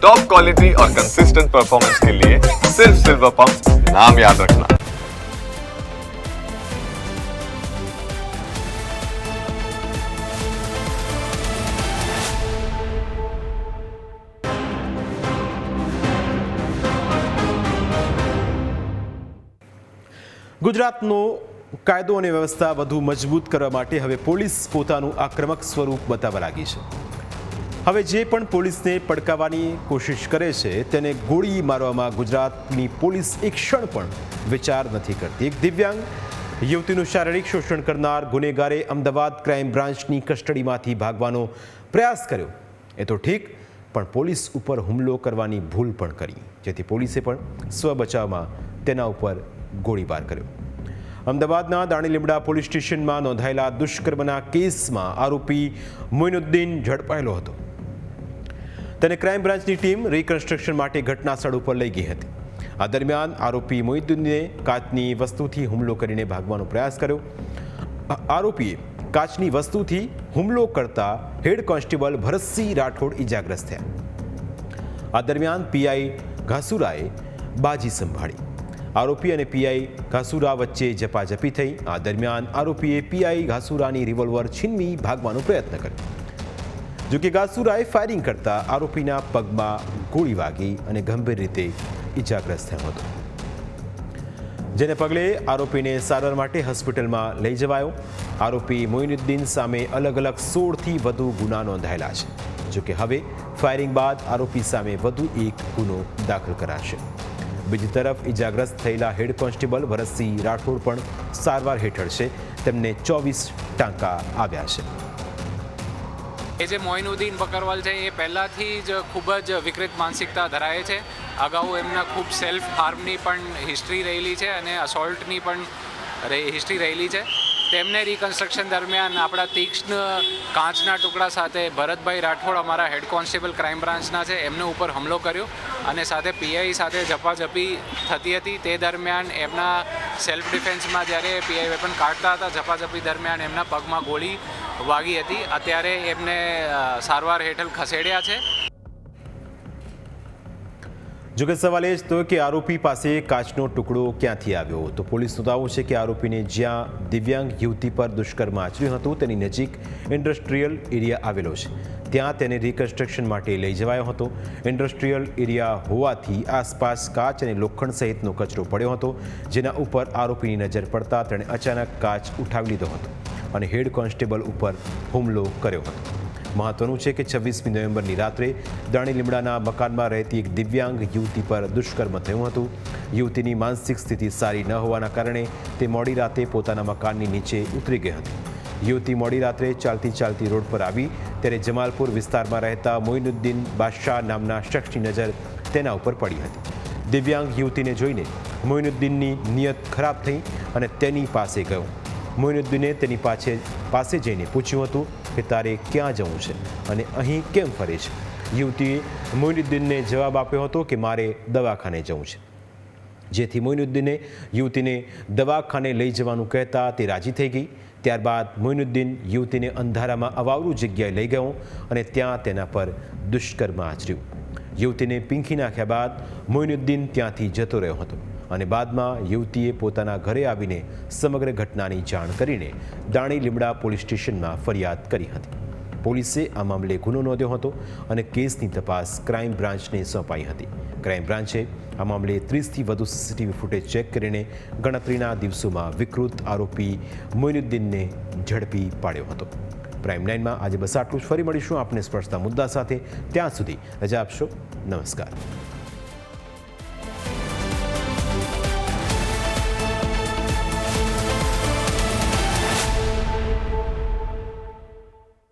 Top quality और consistent performance के लिए सिर्फ सिल्वर पंप नाम याद रखना। ગુજરાતનો કાયદો અને વ્યવસ્થા વધુ મજબૂત કરવા માટે હવે પોલીસ પોતાનું આક્રમક સ્વરૂપ બતાવવા લાગી છે। હવે જે પણ પોલીસને પડકાવવાની કોશિશ કરે છે તેને ગોળી મારવામાં ગુજરાતની પોલીસ એક ક્ષણ પણ વિચાર નથી કરતી। એક દિવ્યાંગ યુવતીનું શારીરિક શોષણ કરનાર ગુનેગારે અમદાવાદ ક્રાઇમ બ્રાન્ચની કસ્ટડીમાંથી ભાગવાનો પ્રયાસ કર્યો એ તો ઠીક, પણ પોલીસ ઉપર હુમલો કરવાની ભૂલ પણ કરી, જેથી પોલીસે પણ સ્વ બચાવમાં તેના ઉપર ગોળીબાર કર્યો। અમદાવાદના દાણીલીમડા પોલીસ સ્ટેશનમાં નોંધાયેલા દુષ્કર્મના કેસમાં આરોપી મોઇનુદ્દીન ઝડપાયેલો હતો। તેને ક્રાઇમ બ્રાન્ચની ટીમ રિકન્સ્ટ્રક્શન માટે ઘટના સ્થળ ઉપર લઈ ગઈ હતી। આ દરમિયાન આરોપી મોઇનુદ્દીને કાચની વસ્તુથી હુમલો કરીને ભાગવાનો પ્રયાસ કર્યો। આરોપીએ કાચની વસ્તુથી હુમલો કરતા હેડ કોન્સ્ટેબલ ભરતસિંહ રાઠોડ ઇજાગ્રસ્ત થયા। આ દરમિયાન પીઆઈ ઘાસુરાએ બાજી સંભાળી। આરોપી અને પીઆઈ ઘાસુરા વચ્ચે ઝપાઝપી થઈ। આ દરમિયાન આરોપીએ પીઆઈ ઘાસુરાની રિવોલ્વર છીનવી ભાગવાનો પ્રયત્ન કર્યો। જોકે ઘાસુરાએ ફાયરિંગ કરતા આરોપીના પગમાં ગોળી વાગી અને ગંભીર રીતે ઇજાગ્રસ્ત થયો હતો, જેને પગલે આરોપીને સારવાર માટે હોસ્પિટલમાં લઈ જવાયો। આરોપી મોઇનુદ્દીન સામે અલગ અલગ 16થી વધુ ગુના નોંધાયેલા છે। જોકે હવે ફાયરિંગ બાદ આરોપી સામે વધુ એક ગુનો દાખલ કરાશે। બીજી તરફ ઇજાગ્રસ્ત થયેલા હેડ કોન્સ્ટેબલ ભરતસિંહ રાઠોડ પણ સારવાર હેઠળ છે। તેમને 24 ટાંકા આવ્યા છે। એ જે મોઇનુદ્દીન બકરવાલ છે એ પહેલાંથી જ ખૂબ જ વિકૃત માનસિકતા ધરાવે છે। અગાઉ એમના ખૂબ સેલ્ફ હાર્મની પણ હિસ્ટ્રી રહેલી છે અને અસોલ્ટની પણ હિસ્ટ્રી રહેલી છે। તેમને રિકન્સ્ટ્રક્શન દરમિયાન આપણા તીક્ષ્ણ કાચના ટુકડા સાથે ભરતભાઈ રાઠોડ અમારા હેડ કોન્સ્ટેબલ ક્રાઇમ બ્રાન્ચના છે એમના ઉપર હુમલો કર્યો અને સાથે પીઆઈ સાથે ઝપાઝપી થતી હતી। તે દરમિયાન એમના સેલ્ફ ડિફેન્સમાં જ્યારે પીઆઈ વેપન કાઢતા હતા ઝપાઝપી દરમિયાન એમના પગમાં ગોળી વાગી હતી। અત્યારે એમને સારવાર હેઠળ ખસેડ્યા છે। જોકે સવાલ એ જ તો કે આરોપી પાસે કાચનો ટુકડો ક્યાંથી આવ્યો? તો પોલીસનો દાવો છે કે આરોપીને જ્યાં દિવ્યાંગ યુવતી પર દુષ્કર્મ આચર્યું હતું તેની નજીક ઇન્ડસ્ટ્રીયલ એરિયા આવેલો છે, ત્યાં તેને રિકન્સ્ટ્રક્શન માટે લઈ જવાયો હતો। ઇન્ડસ્ટ્રીયલ એરિયા હોવાથી આસપાસ કાચ અને લોખંડ સહિતનો કચરો પડ્યો હતો, જેના ઉપર આરોપીની નજર પડતા તેણે અચાનક કાચ ઉઠાવી લીધો હતો અને હેડ કોન્સ્ટેબલ ઉપર હુમલો કર્યો હતો। મહત્વનું છે કે 26મી નવેમ્બરની રાત્રે દાણીલીમડાના મકાનમાં રહેતી એક દિવ્યાંગ યુવતી પર દુષ્કર્મ થયું હતું। યુવતીની માનસિક સ્થિતિ સારી ન હોવાના કારણે તે મોડી રાતે પોતાના મકાનની નીચે ઉતરી ગઈ હતી। યુવતી મોડી રાત્રે ચાલતી રોડ પર આવી ત્યારે જમાલપુર વિસ્તારમાં રહેતા મોઇનુદ્દીન બાદશાહ નામના શખ્સની નજર તેના ઉપર પડી હતી। દિવ્યાંગ યુવતીને જોઈને મોઇનુદ્દીનની નિયત ખરાબ થઈ અને તેની પાસે ગયો। મોઇનુદ્દીને તેની પાસે જઈને પૂછ્યું હતું કે તારે ક્યાં જવું છે અને અહીં કેમ ફરે છે? યુવતીએ મોઇનુદ્દીનને જવાબ આપ્યો હતો કે મારે દવાખાને જવું છે, જેથી મોઇનુદ્દીને યુવતીને દવાખાને લઈ જવાનું કહેતા તે રાજી થઈ ગઈ। ત્યારબાદ મોઇનુદ્દીન યુવતીને અંધારામાં અવાવરું જગ્યાએ લઈ ગયો અને ત્યાં તેના પર દુષ્કર્મ આચર્યું। યુવતીને પીંખી નાખ્યા બાદ મોઇનુદ્દીન ત્યાંથી જતો રહ્યો હતો અને બાદમાં યુવતીએ પોતાના ઘરે આવીને સમગ્ર ઘટનાની જાણ કરીને દાણીલીમડા પોલીસ સ્ટેશનમાં ફરિયાદ કરી હતી। પોલીસે આ મામલે ગુનો નોંધ્યો હતો અને કેસની તપાસ ક્રાઇમ બ્રાન્ચને સોંપાઈ હતી। ક્રાઇમ બ્રાન્ચે આ મામલે 30થી વધુ સીસીટીવી ફૂટેજ ચેક કરીને ગણતરીના દિવસોમાં વિકૃત આરોપી મોઇનુદ્દીનને ઝડપી પાડ્યો હતો। પ્રાઇમ 9માં આજે બસ આટલું જ। ફરી મળીશું આપને સ્પર્શતા મુદ્દા સાથે। ત્યાં સુધી રજા આપશો। નમસ્કાર।